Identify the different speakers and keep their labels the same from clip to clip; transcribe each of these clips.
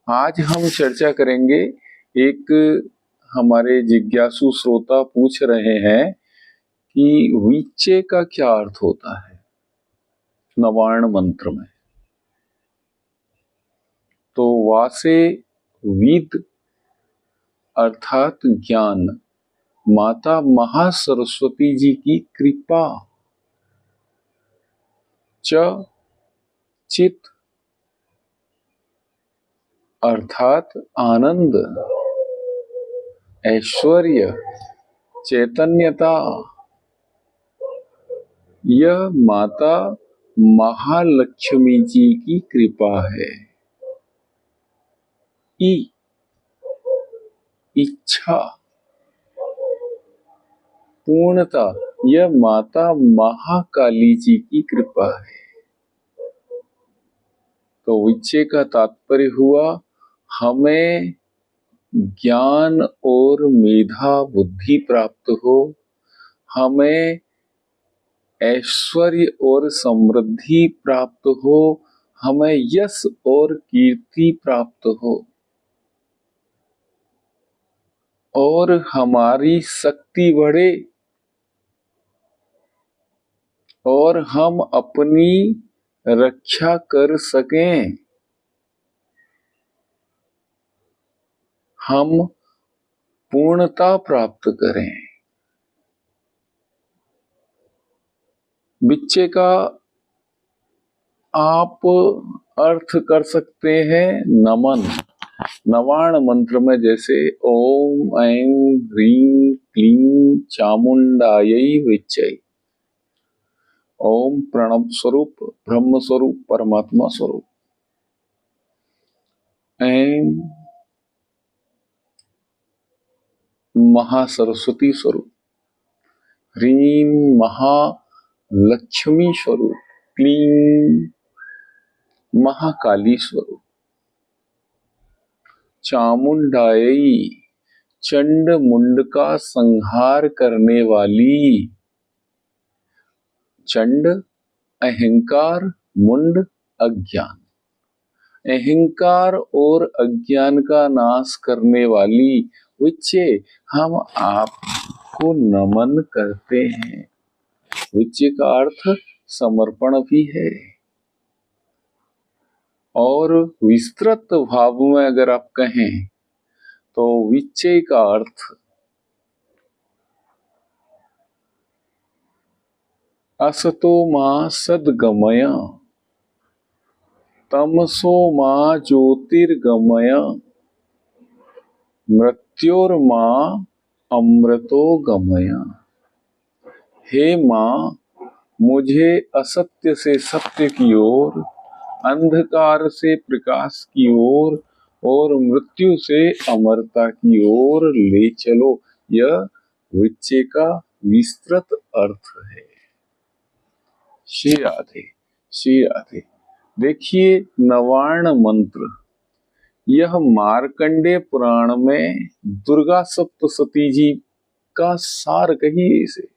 Speaker 1: आज हम चर्चा करेंगे। एक हमारे जिज्ञासु श्रोता पूछ रहे हैं कि विच्चे का क्या अर्थ होता है नवार्ण मंत्र में। तो वासे विद अर्थात ज्ञान, माता महासरस्वती जी की कृपा, च चित अर्थात आनंद, ऐश्वर्य, चैतन्यता, यह माता महालक्ष्मी जी की कृपा है। इच्छा, पूर्णता, यह माता महाकाली जी की कृपा है। तो विच्चे का तात्पर्य हुआ हमें ज्ञान और मेधा बुद्धि प्राप्त हो, हमें ऐश्वर्य और समृद्धि प्राप्त हो, हमें यश और कीर्ति प्राप्त हो और हमारी शक्ति बढ़े और हम अपनी रक्षा कर सकें, हम पूर्णता प्राप्त करें। विच्चे का आप अर्थ कर सकते हैं नमन। नवार्ण मंत्र में जैसे ओम ऐं ह्रीं क्लीं चामुंडायै विच्चै, ओम प्रणव स्वरूप, ब्रह्म स्वरूप, परमात्मा स्वरूप, ऐं महासरस्वती स्वरूप, ह्रीं महालक्ष्मी स्वरूप, क्लीं महाकाली स्वरूप, चामुंडायै चंड मुंड का संहार करने वाली। चंड अहंकार, मुंड अज्ञान, अहंकार और अज्ञान का नाश करने वाली विच्चे हम आपको नमन करते हैं। विच्चे का अर्थ समर्पण भी है। और विस्तृत भाव में अगर आप कहें तो विच्चे का अर्थ असतो मां सद्गमय, तमसो मां ज्योतिर्गमय, मृत्योर्मां अमृतो गमय। हे मां, मुझे असत्य से सत्य की ओर, अंधकार से प्रकाश की ओर और मृत्यु से अमरता की ओर ले चलो। यह विच्चे का विस्तृत अर्थ है। श्री राधे, श्री राधे। देखिए नवार्ण मंत्र, यह मार्कंडेय पुराण में दुर्गा सप्तशती जी का सार कहिए इसे।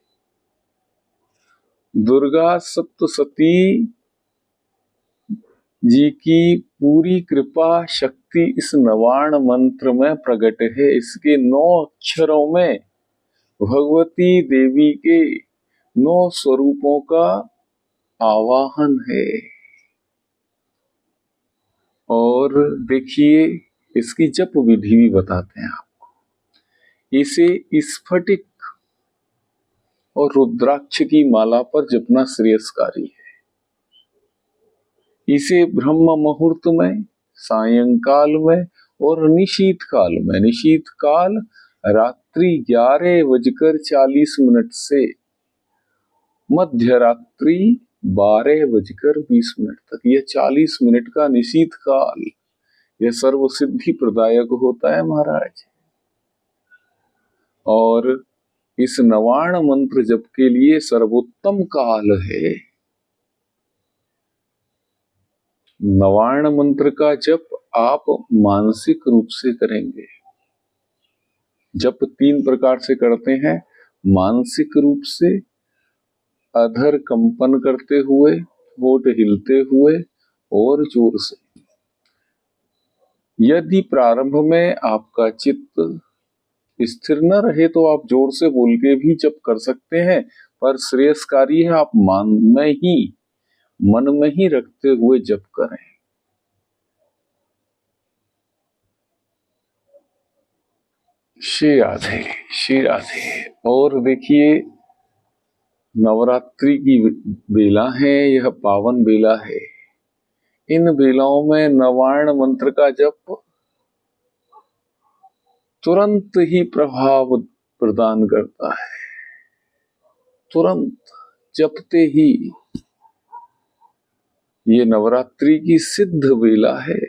Speaker 1: दुर्गा सप्तशती जी की पूरी कृपा शक्ति इस नवार्ण मंत्र में प्रकट है। इसके 9 अक्षरों में भगवती देवी के 9 स्वरूपों का आवाहन है। और देखिए इसकी जप विधि भी बताते हैं आपको। इसे स्फटिक और रुद्राक्ष की माला पर जपना श्रेयस्कारी है। इसे ब्रह्म मुहूर्त में, सायंकाल में और निशीत काल में, निशीत काल रात्रि 11:40 से मध्य रात्रि 12:20 तक, यह 40 मिनट का निशीत काल, यह सर्व सिद्धि प्रदायक होता है महाराज। और इस नवार्ण मंत्र जप के लिए सर्वोत्तम काल है। नवार्ण मंत्र का जप आप मानसिक रूप से करेंगे। जप 3 प्रकार से करते हैं। मानसिक रूप से, अधर कंपन करते हुए, होठ हिलते हुए और जोर से। यदि प्रारंभ में आपका चित्त स्थिर न रहे तो आप जोर से बोल के भी जप कर सकते हैं, पर श्रेयस्कारी है आप मन में ही रखते हुए जप करें। श्री राधे, श्री राधे। और देखिए, नवरात्रि की बेला है, यह पावन बेला है। इन बेलाओं में नवार्ण मंत्र का जप तुरंत ही प्रभाव प्रदान करता है। तुरंत जपते ही, ये नवरात्रि की सिद्ध बेला है।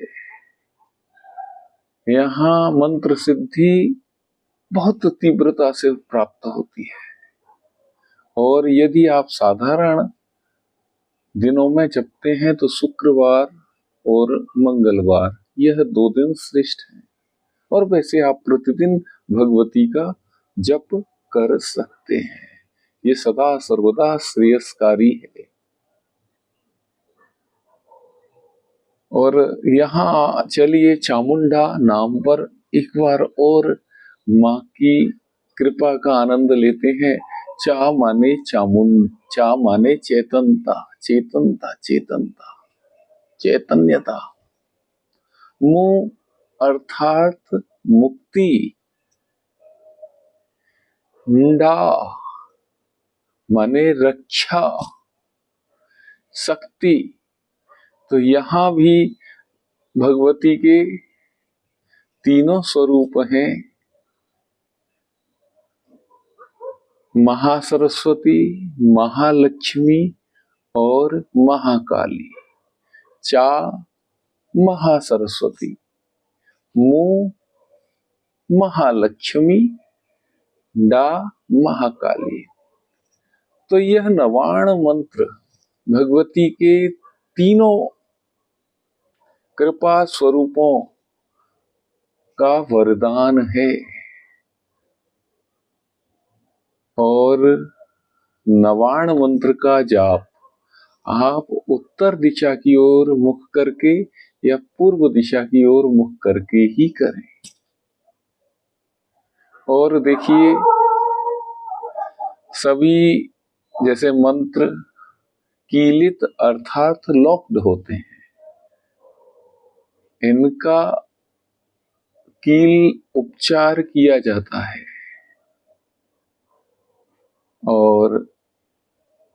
Speaker 1: यहाँ मंत्र सिद्धि बहुत तीव्रता से प्राप्त होती है। और यदि आप साधारण दिनों में जपते हैं तो शुक्रवार और मंगलवार, यह 2 दिन श्रेष्ठ हैं। और वैसे आप प्रतिदिन भगवती का जप कर सकते हैं, ये सदा सर्वदा श्रेयस्कारी है। और यहाँ चलिए मां नाम पर एक बार और माँ की कृपा का आनंद लेते हैं। चा माने चेतनता, चेतनता, चेतनता, चैतन्यता। मु अर्थात मुक्ति, डा माने रक्षा, शक्ति। तो यहाँ भी भगवती के तीनों स्वरूप हैं, महासरस्वती, महालक्ष्मी और महाकाली। चा महासरस्वती, मु महालक्ष्मी, डा महाकाली। तो यह नवाण मंत्र भगवती के तीनों कृपा स्वरूपों का वरदान है। और नवाण मंत्र का जाप आप उत्तर दिशा की ओर मुख करके या पूर्व दिशा की ओर मुख करके ही करें। और देखिए, सभी जैसे मंत्र कीलित अर्थात लॉक्ड होते हैं, इनका कील उपचार किया जाता है और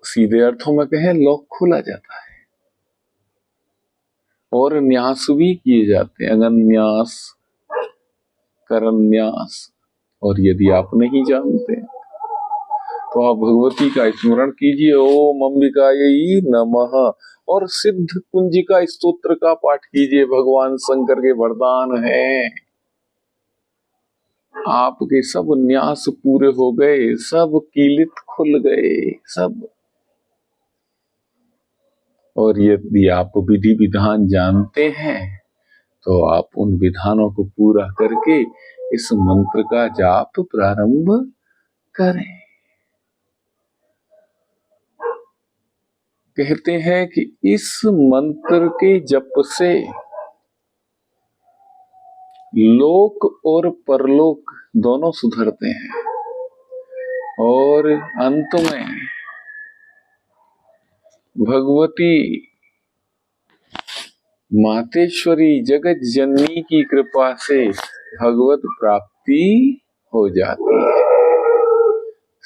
Speaker 1: सीधे अर्थों में कहें लॉक खोला जाता है। और न्यास भी किए जाते हैं, अगन्यास, करन्यास। और यदि आप नहीं जानते तो आप भगवती का स्मरण कीजिए, ओम अंबिकायै नमः, और सिद्ध कुंजिका स्तोत्र का पाठ कीजिए। भगवान शंकर के वरदान हैं, आपके सब न्यास पूरे हो गए, सब कीलित खुल गए, सब। और यदि आप विधि विधान जानते हैं तो आप उन विधानों को पूरा करके इस मंत्र का जाप प्रारंभ करें। कहते हैं कि इस मंत्र के जप से लोक और परलोक दोनों सुधरते हैं। और अंत में भगवती मातेश्वरी जगत जननी की कृपा से भगवत प्राप्ति हो जाती है।